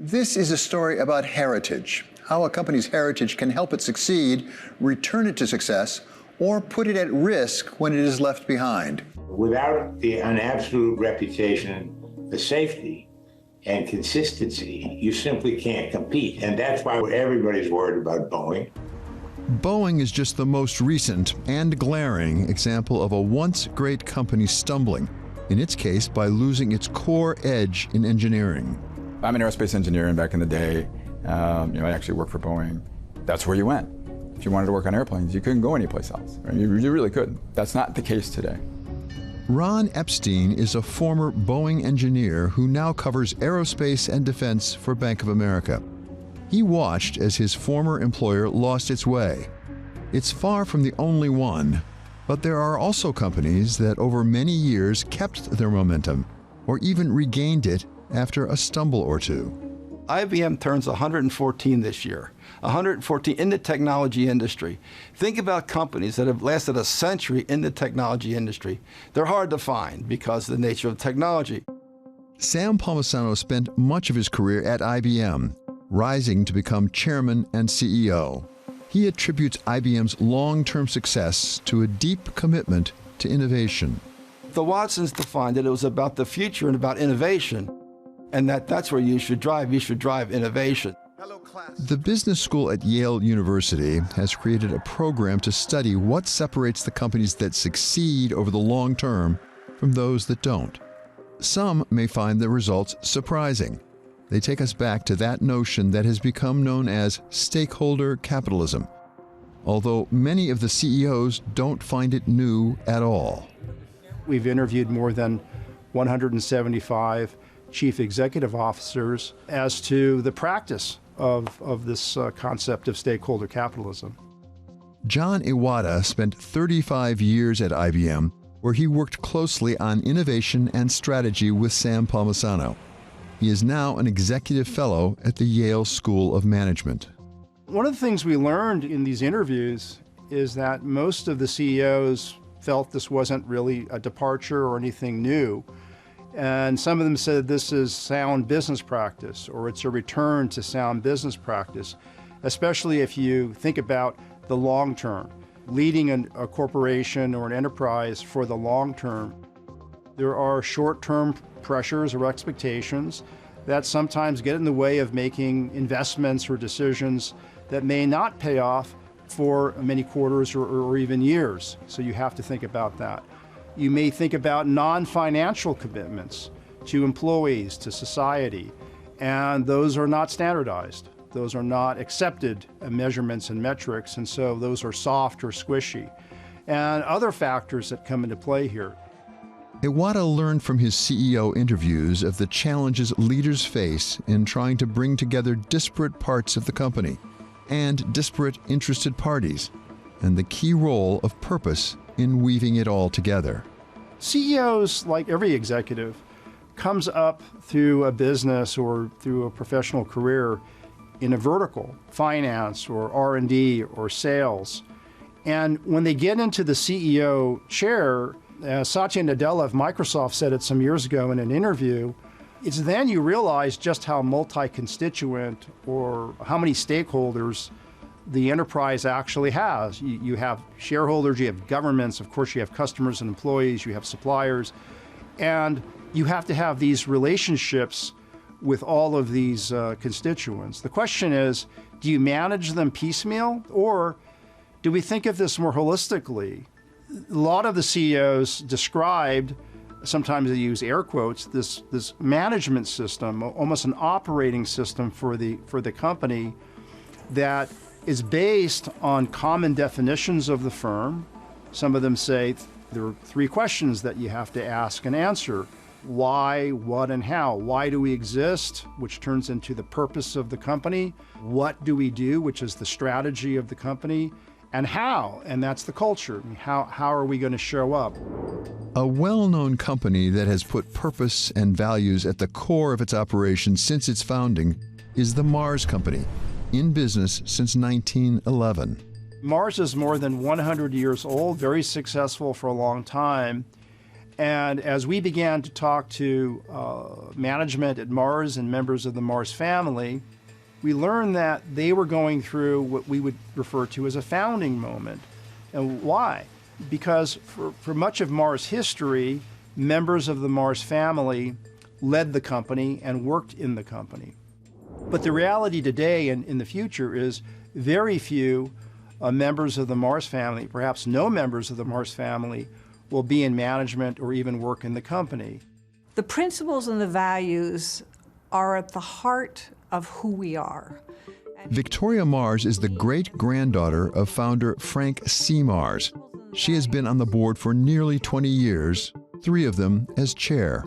This is a story about heritage, how a company's heritage can help it succeed, return it to success, or put it at risk when it is left behind. Without an absolute reputation for safety and consistency, you simply can't compete. And that's why everybody's worried about Boeing. Boeing is just the most recent and glaring example of a once great company stumbling, in its case by losing its core edge in engineering. I'm an aerospace engineer, and back in the day, I actually worked for Boeing. That's where you went. If you wanted to work on airplanes, you couldn't go anyplace else. Right? You really couldn't. That's not the case today. Ron Epstein is a former Boeing engineer who now covers aerospace and defense for Bank of America. He watched as his former employer lost its way. It's far from the only one, but there are also companies that over many years kept their momentum or even regained it after a stumble or two. IBM turns 114 this year, 114 in the technology industry. Think about companies that have lasted a century in the technology industry. They're hard to find because of the nature of technology. Sam Palmisano spent much of his career at IBM, rising to become chairman and CEO. He attributes IBM's long-term success to a deep commitment to innovation. The Watsons defined that it was about the future and about innovation, and that's where you should drive. You should drive innovation. The business school at Yale University has created a program to study what separates the companies that succeed over the long term from those that don't. Some may find the results surprising. They take us back to that notion that has become known as stakeholder capitalism, although many of the CEOs don't find it new at all. We've interviewed more than 175 chief executive officers as to the practice of this concept of stakeholder capitalism. John Iwata spent 35 years at IBM, where he worked closely on innovation and strategy with Sam Palmisano. He is now an executive fellow at the Yale School of Management. One of the things we learned in these interviews is that most of the CEOs felt this wasn't really a departure or anything new. And some of them said this is sound business practice, or it's a return to sound business practice, especially if you think about the long term, leading a corporation or an enterprise for the long term. There are short-term pressures or expectations that sometimes get in the way of making investments or decisions that may not pay off for many quarters or even years. So you have to think about that. You may think about non-financial commitments to employees, to society, and those are not standardized. Those are not accepted measurements and metrics, and so those are soft or squishy. And other factors that come into play here. Iwata learned from his CEO interviews of the challenges leaders face in trying to bring together disparate parts of the company and disparate interested parties, and the key role of purpose in weaving it all together. CEOs, like every executive, comes up through a business or through a professional career in a vertical, finance or R&D or sales. And when they get into the CEO chair, Satya Nadella of Microsoft said it some years ago in an interview, it's then you realize just how multi-constituent or how many stakeholders the enterprise actually has. You have shareholders, you have governments, of course you have customers and employees, you have suppliers, and you have to have these relationships with all of these constituents. The question is, do you manage them piecemeal, or do we think of this more holistically? A lot of the CEOs described, sometimes they use air quotes, this management system, almost an operating system for the company that is based on common definitions of the firm. Some of them say there are 3 questions that you have to ask and answer. Why, what, and how. Why do we exist, which turns into the purpose of the company? What do we do, which is the strategy of the company? And how, and that's the culture. How are we going to show up? A well-known company that has put purpose and values at the core of its operations since its founding is the Mars Company, in business since 1911. Mars is more than 100 years old, very successful for a long time. And as we began to talk to management at Mars and members of the Mars family, we learned that they were going through what we would refer to as a founding moment. And why? Because for much of Mars history, members of the Mars family led the company and worked in the company. But the reality today and in the future is very few members of the Mars family, perhaps no members of the Mars family, will be in management or even work in the company. The principles and the values are at the heart of who we are. Victoria Mars is the great-granddaughter of founder Frank C. Mars. She has been on the board for nearly 20 years, 3 of them as chair.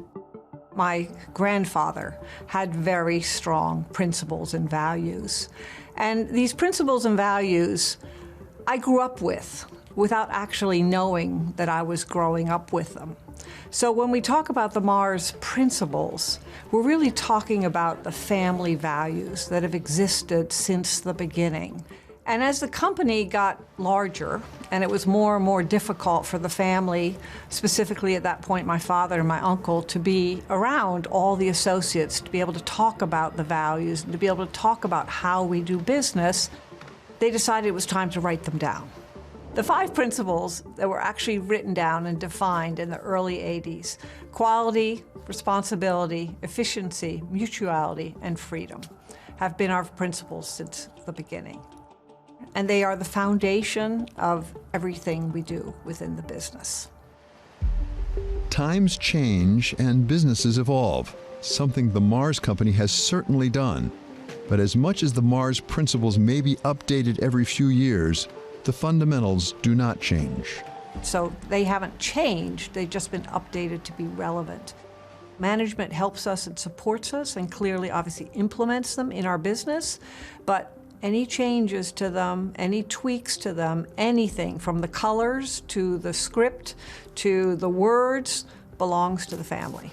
My grandfather had very strong principles and values. And these principles and values I grew up with without actually knowing that I was growing up with them. So when we talk about the Mars principles, we're really talking about the family values that have existed since the beginning. And as the company got larger, and it was more and more difficult for the family, specifically at that point my father and my uncle, to be around all the associates, to be able to talk about the values, and to be able to talk about how we do business, they decided it was time to write them down. The 5 principles that were actually written down and defined in the early 80s: quality, responsibility, efficiency, mutuality, and freedom, have been our principles since the beginning. And they are the foundation of everything we do within the business. Times change and businesses evolve, something the Mars company has certainly done. But as much as the Mars principles may be updated every few years, the fundamentals do not change. So they haven't changed, they've just been updated to be relevant. Management helps us and supports us and clearly, obviously, implements them in our business, but any changes to them, any tweaks to them, anything from the colors to the script to the words belongs to the family.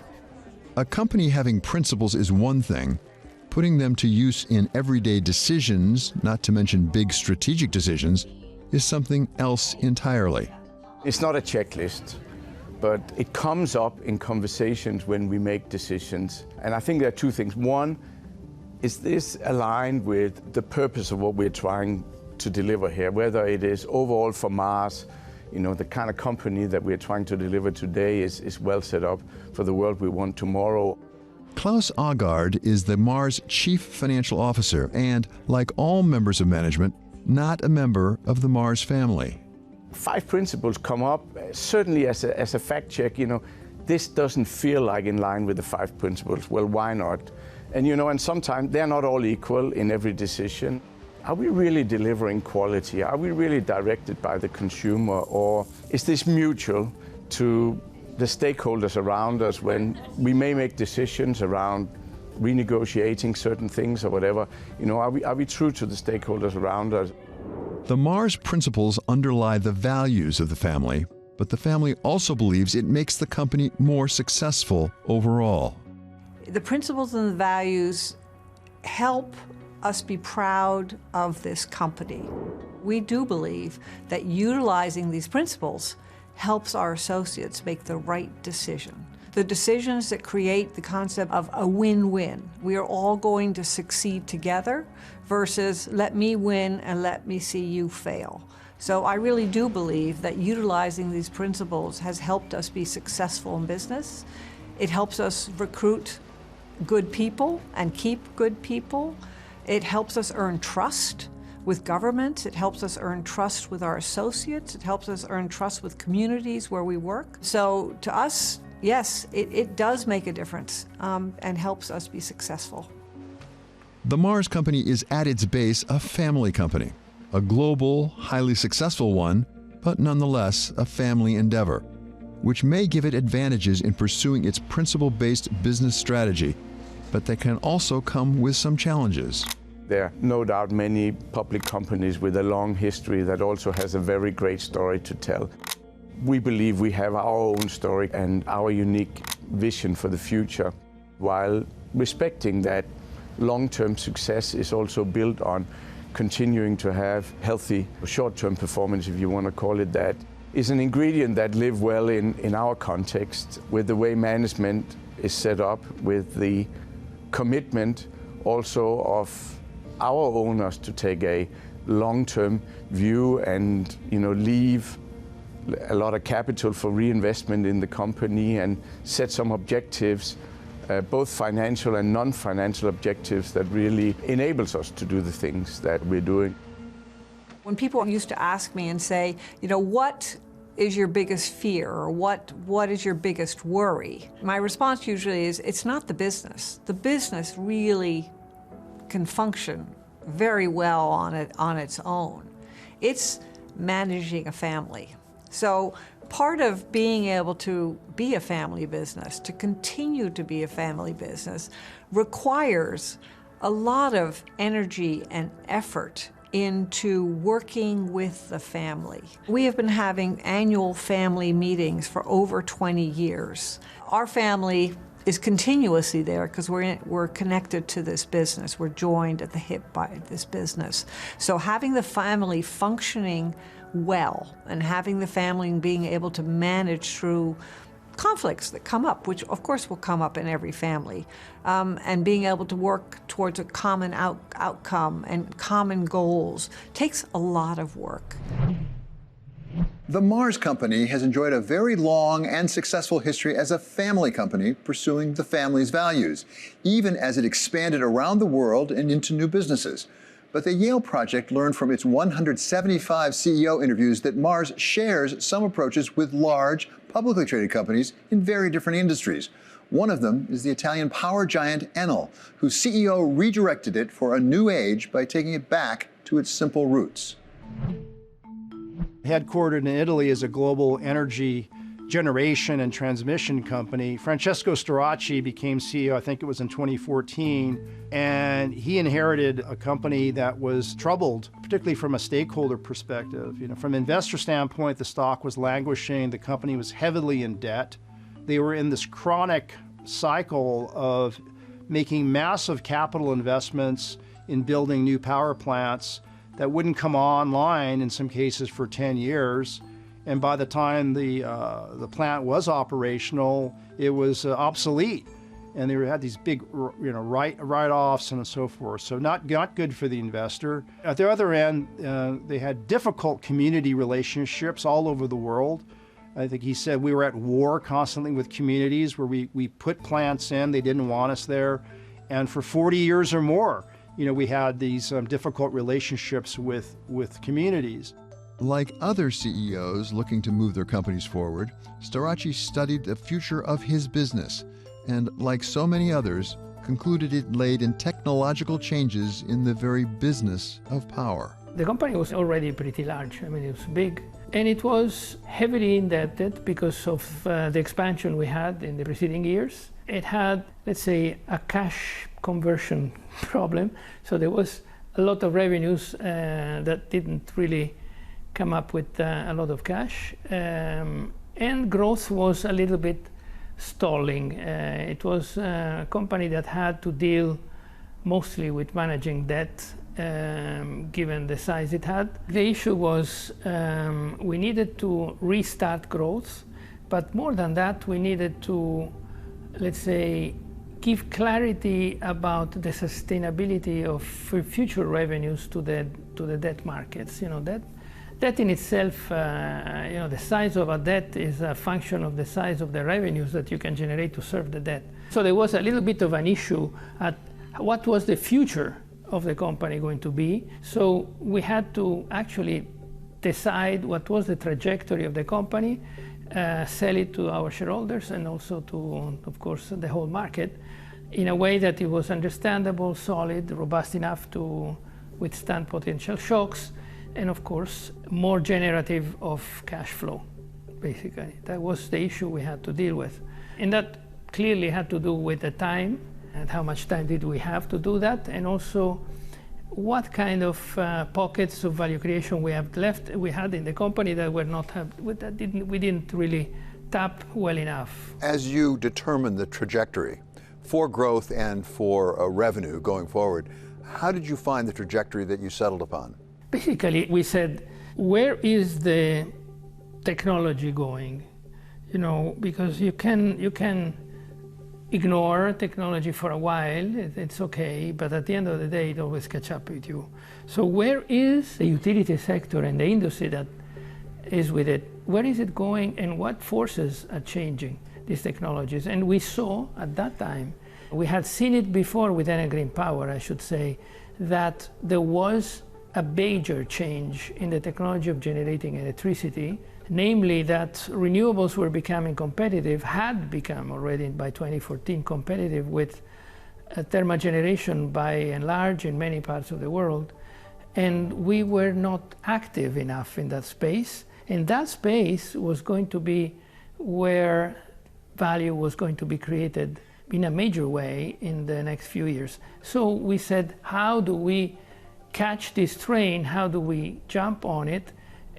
A company having principles is one thing. Putting them to use in everyday decisions, not to mention big strategic decisions, is something else entirely. It's not a checklist, but it comes up in conversations when we make decisions. And I think there are 2 things. One, is this aligned with the purpose of what we're trying to deliver here, whether it is overall for Mars, the kind of company that we're trying to deliver today is well set up for the world we want tomorrow. Klaus Aagaard is the Mars Chief Financial Officer and, like all members of management, not a member of the Mars family. 5 principles come up, certainly as a fact check, this doesn't feel like in line with the 5 principles. Well, why not? And sometimes they're not all equal in every decision. Are we really delivering quality? Are we really directed by the consumer? Or is this mutual to the stakeholders around us when we may make decisions around renegotiating certain things or whatever? Are we true to the stakeholders around us? The Mars principles underlie the values of the family, but the family also believes it makes the company more successful overall. The principles and the values help us be proud of this company. We do believe that utilizing these principles helps our associates make the right decision. The decisions that create the concept of a win-win. We are all going to succeed together versus let me win and let me see you fail. So I really do believe that utilizing these principles has helped us be successful in business. It helps us recruit good people and keep good people. It helps us earn trust with governments. It helps us earn trust with our associates. It helps us earn trust with communities where we work. So to us, yes, it does make a difference and helps us be successful. The Mars company is at its base a family company, a global, highly successful one, but nonetheless a family endeavor, which may give it advantages in pursuing its principle-based business strategy, but that can also come with some challenges. There are no doubt many public companies with a long history that also has a very great story to tell. We believe we have our own story and our unique vision for the future, while respecting that long-term success is also built on continuing to have healthy short-term performance, if you want to call it that. is an ingredient that live well in our context, with the way management is set up, with the commitment also of our owners to take a long-term view and leave a lot of capital for reinvestment in the company and set some objectives, both financial and non-financial objectives that really enables us to do the things that we're doing. When people used to ask me and say, what is your biggest fear, or what is your biggest worry? My response usually is, it's not the business. The business really can function very well on its own. It's managing a family. So part of being able to be a family business, to continue to be a family business, requires a lot of energy and effort into working with the family. We have been having annual family meetings for over 20 years. Our family is continuously there because we're connected to this business. We're joined at the hip by this business. So having the family functioning well and having the family being able to manage through conflicts that come up, which of course will come up in every family, and being able to work towards a common outcome and common goals takes a lot of work. The Mars Company has enjoyed a very long and successful history as a family company pursuing the family's values, even as it expanded around the world and into new businesses. But the Yale project learned from its 175 CEO interviews that Mars shares some approaches with large, publicly traded companies in very different industries. One of them is the Italian power giant Enel, whose CEO redirected it for a new age by taking it back to its simple roots. Headquartered in Italy as a global energy generation and transmission company, Francesco Starace became CEO, I think it was in 2014, and he inherited a company that was troubled, particularly from a stakeholder perspective. From an investor standpoint, the stock was languishing, the company was heavily in debt. They were in this chronic cycle of making massive capital investments in building new power plants that wouldn't come online in some cases for 10 years. And by the time the plant was operational, it was obsolete. And they had these big write-offs and so forth. So not good for the investor. At the other end, they had difficult community relationships all over the world. I think he said we were at war constantly with communities where we put plants in, they didn't want us there. And for 40 years or more, we had these difficult relationships with communities. Like other CEOs looking to move their companies forward, Starace studied the future of his business and, like so many others, concluded it laid in technological changes in the very business of power. The company was already pretty large. It was big. And it was heavily indebted because of the expansion we had in the preceding years. It had, let's say, a cash conversion problem. So there was a lot of revenues that didn't really come up with a lot of cash. And growth was a little bit stalling. It was a company that had to deal mostly with managing debt, given the size it had. The issue was we needed to restart growth, but more than that, we needed to, let's say, give clarity about the sustainability of future revenues to the debt markets. That in itself, the size of a debt is a function of the size of the revenues that you can generate to serve the debt. So there was a little bit of an issue at what was the future of the company going to be. So we had to actually decide what was the trajectory of the company, sell it to our shareholders and also to, of course, the whole market in a way that it was understandable, solid, robust enough to withstand potential shocks, and of course, more generative of cash flow, basically. That was the issue we had to deal with. And that clearly had to do with the time, and how much time did we have to do that, and also what kind of pockets of value creation we had in the company that we didn't really tap well enough. As you determine the trajectory for growth and for revenue going forward, how did you find the trajectory that you settled upon? Basically, we said, where is the technology going, because you can ignore technology for a while, it's okay, but at the end of the day, it always catch up with you. So where is the utility sector and the industry that is with it? Where is it going, and what forces are changing these technologies? And we saw at that time, we had seen it before with Enel Green Power, I should say, that there was a major change in the technology of generating electricity, namely that renewables were becoming competitive, had become already by 2014 competitive with thermal generation by and large in many parts of the world. And we were not active enough in that space. And that space was going to be where value was going to be created in a major way in the next few years. So we said, how do we catch this train? How do we jump on it?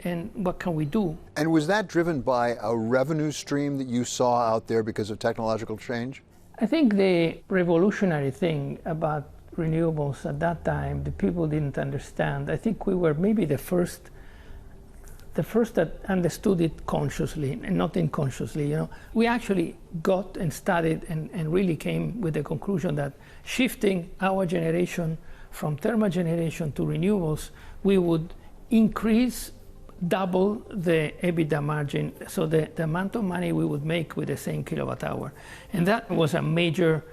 And what can we do? And was that driven by a revenue stream that you saw out there because of technological change? I think the revolutionary thing about renewables at that time, the people didn't understand. I think we were maybe the first that understood it consciously and not unconsciously. We actually got and studied and really came with the conclusion that shifting our generation from thermal generation to renewables, we would increase double the EBITDA margin, so the amount of money we would make with the same kilowatt hour. And that was a major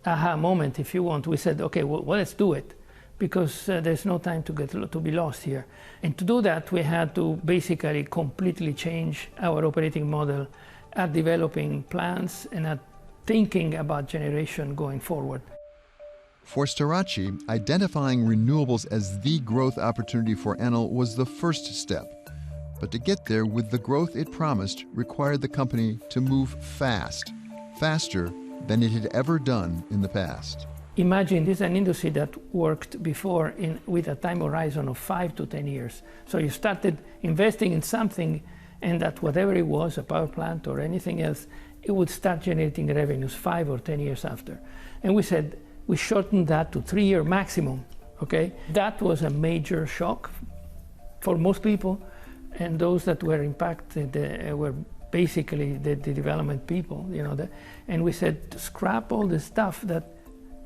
aha moment, if you want. We said, okay, well, let's do it, because there's no time to be lost here. And to do that, we had to basically completely change our operating model at developing plans and at thinking about generation going forward. For Starace, identifying renewables as the growth opportunity for Enel was the first step. But to get there with the growth it promised required the company to move fast, faster than it had ever done in the past. Imagine this is an industry that worked before with a time horizon of 5 to 10 years. So you started investing in something, and that whatever it was, a power plant or anything else, it would start generating revenues 5 or 10 years after. And we said, we shortened that to 3-year maximum, okay? That was a major shock for most people, and those that were impacted were basically the development people, and we said, scrap all the stuff that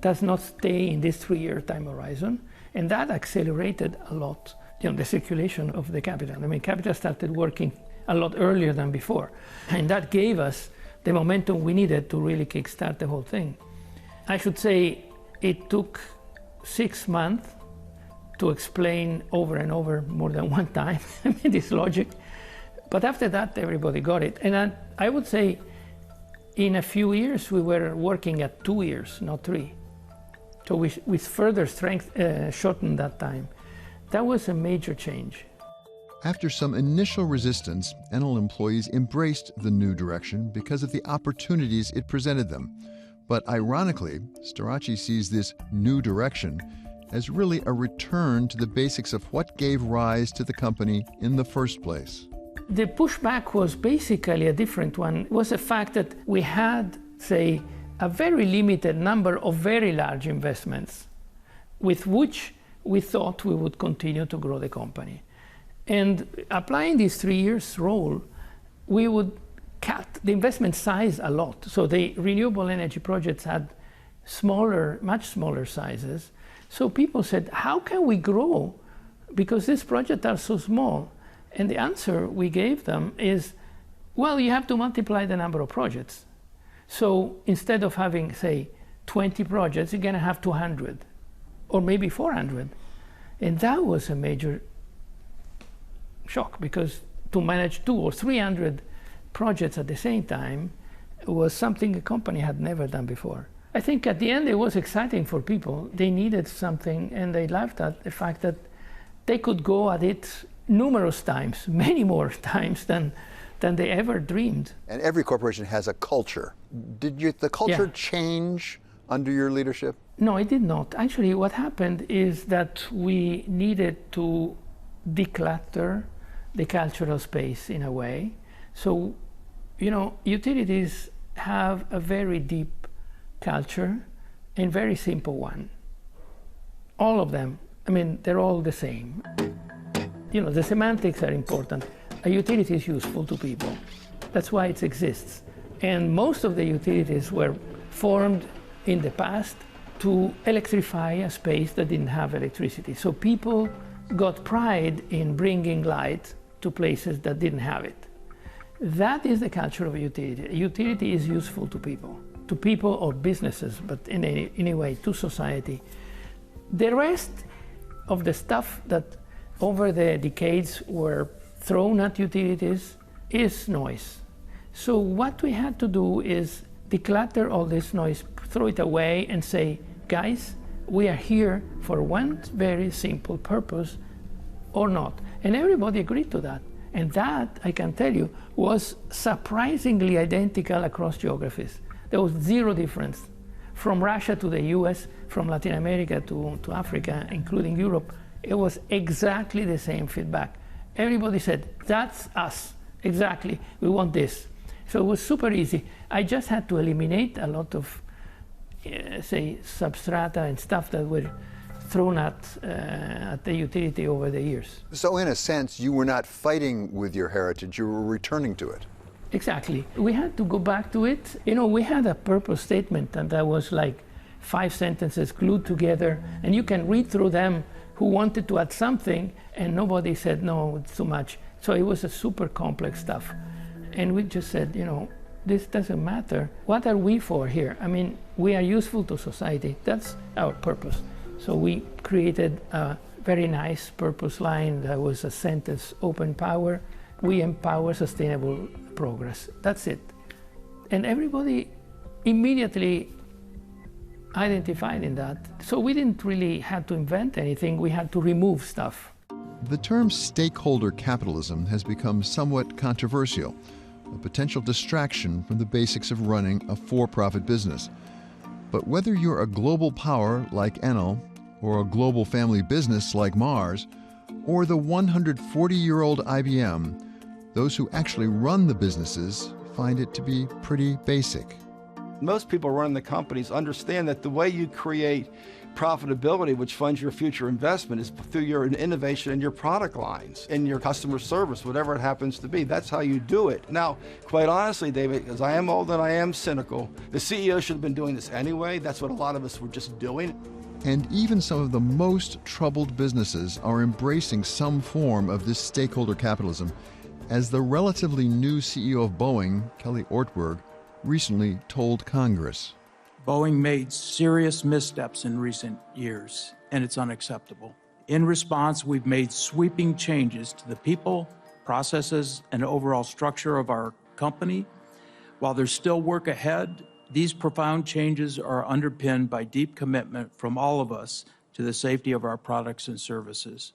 does not stay in this 3-year time horizon, and that accelerated a lot, the circulation of the capital. Capital started working a lot earlier than before, and that gave us the momentum we needed to really kickstart the whole thing. I should say it took 6 months to explain over and over more than one time this logic. But after that, everybody got it. And I would say in a few years, we were working at 2 years, not 3. So we further shortened that time. That was a major change. After some initial resistance, Enel employees embraced the new direction because of the opportunities it presented them. But ironically, Starace sees this new direction as really a return to the basics of what gave rise to the company in the first place. The pushback was basically a different one. It was the fact that we had, say, a very limited number of very large investments with which we thought we would continue to grow the company. And applying this 3 years rule, we would cut the investment size a lot. So the renewable energy projects had much smaller sizes. So people said, how can we grow? Because these projects are so small. And the answer we gave them is, well, you have to multiply the number of projects. So instead of having, say, 20 projects, you're going to have 200 or maybe 400. And that was a major shock, because to manage 200 or 300 projects at the same time was something a company had never done before. I think at the end it was exciting for people. They needed something, and they laughed at the fact that they could go at it numerous times, many more times than they ever dreamed. And every corporation has a culture. Did the culture change under your leadership? No, it did not. Actually, what happened is that we needed to declutter the cultural space in a way. So, utilities have a very deep culture and very simple one. All of them, they're all the same. The semantics are important. a utility is useful to people. That's why it exists. And most of the utilities were formed in the past to electrify a space that didn't have electricity. So people got pride in bringing light to places that didn't have it. That is the culture of a utility. A utility is useful to people or businesses, but in any way to society. The rest of the stuff that over the decades were thrown at utilities is noise. So what we had to do is declutter all this noise, throw it away and say, guys, we are here for one very simple purpose or not. And everybody agreed to that. And that, I can tell you, was surprisingly identical across geographies. There was zero difference. From Russia to the US, from Latin America to Africa, including Europe, it was exactly the same feedback. Everybody said, that's us, exactly, we want this. So it was super easy. I just had to eliminate a lot of, say, substrata and stuff that were thrown at the utility over the years. So in a sense, you were not fighting with your heritage, you were returning to it. Exactly. We had to go back to it. You know, we had a purpose statement, and that was like 5 sentences glued together, and you can read through them who wanted to add something, and nobody said, no, it's too much. So it was a super complex stuff. And we just said, you know, this doesn't matter. What are we for here? I mean, we are useful to society. That's our purpose. So we created a very nice purpose line that was a sentence, open power. We empower sustainable progress. That's it. And everybody immediately identified in that. So we didn't really have to invent anything. We had to remove stuff. The term stakeholder capitalism has become somewhat controversial, a potential distraction from the basics of running a for-profit business. But whether you're a global power like Enel, or a global family business like Mars, or the 140-year-old IBM, those who actually run the businesses find it to be pretty basic. Most people running the companies understand that the way you create profitability, which funds your future investment, is through your innovation in your product lines, in your customer service, whatever it happens to be. That's how you do it. Now, quite honestly, David, because I am old and I am cynical, the CEO should have been doing this anyway. That's what a lot of us were just doing. And even some of the most troubled businesses are embracing some form of this stakeholder capitalism, as the relatively new CEO of Boeing, Kelly Ortberg, recently told Congress. Boeing made serious missteps in recent years, and it's unacceptable. In response, we've made sweeping changes to the people, processes, and overall structure of our company. While there's still work ahead, these profound changes are underpinned by deep commitment from all of us to the safety of our products and services.